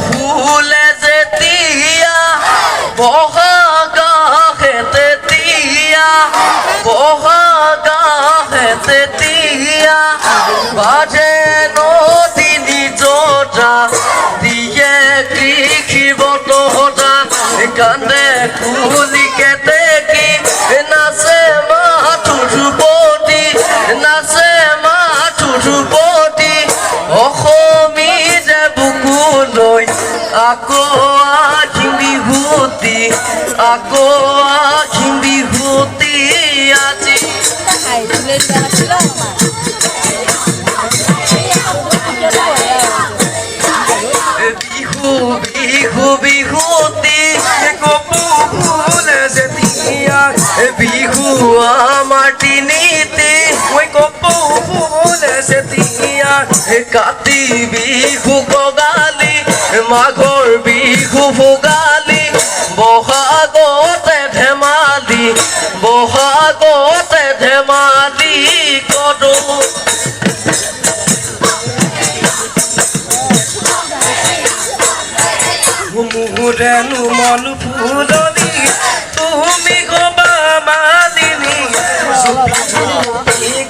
ফুলে যেতিয়া বহাগাহে তেতিয়া বহাগাহে তেতিয়া বাজে নদী নিজটা দিয়ে কৃষিব তহতা কান্দে কুলিকে দেখি নাচে মাথো ধ্ৰুপতি নাচে মাথো ধ্ৰুপতি অসমী যে বুকুলৈ আকৌ আহিম বিহুতি আকৌ আহিম বিহুতি আজি বিহু বিহু বিহুতি কপৌ ফুলে যেতিয়া বিহু আমাৰ তিনিটি কপৌ ফুলে যেতিয়া কাতি বিহু কঙালী মাঘৰ বিহু ভোগালী বহাগতে ধেমালি বহাগতে ধেমালি কৰো মোৰেনো মন ফুলনি তুমি গবা মালিনী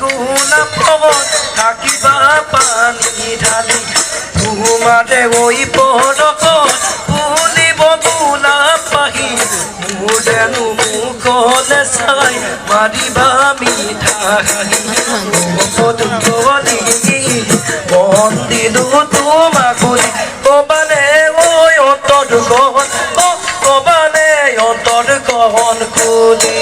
গোলাপ থাকিবা পানী ঢালি তোমাৰে ঐ পদকত ফুলিব গোলাপ পাহি মোৰেনো মুখলে চাই মাৰিবা মিঠা হাঁহি মন দিলো তোমাক কবালে ঐ অন্তৰ গহন কবালে অন্তৰ গহন খুলি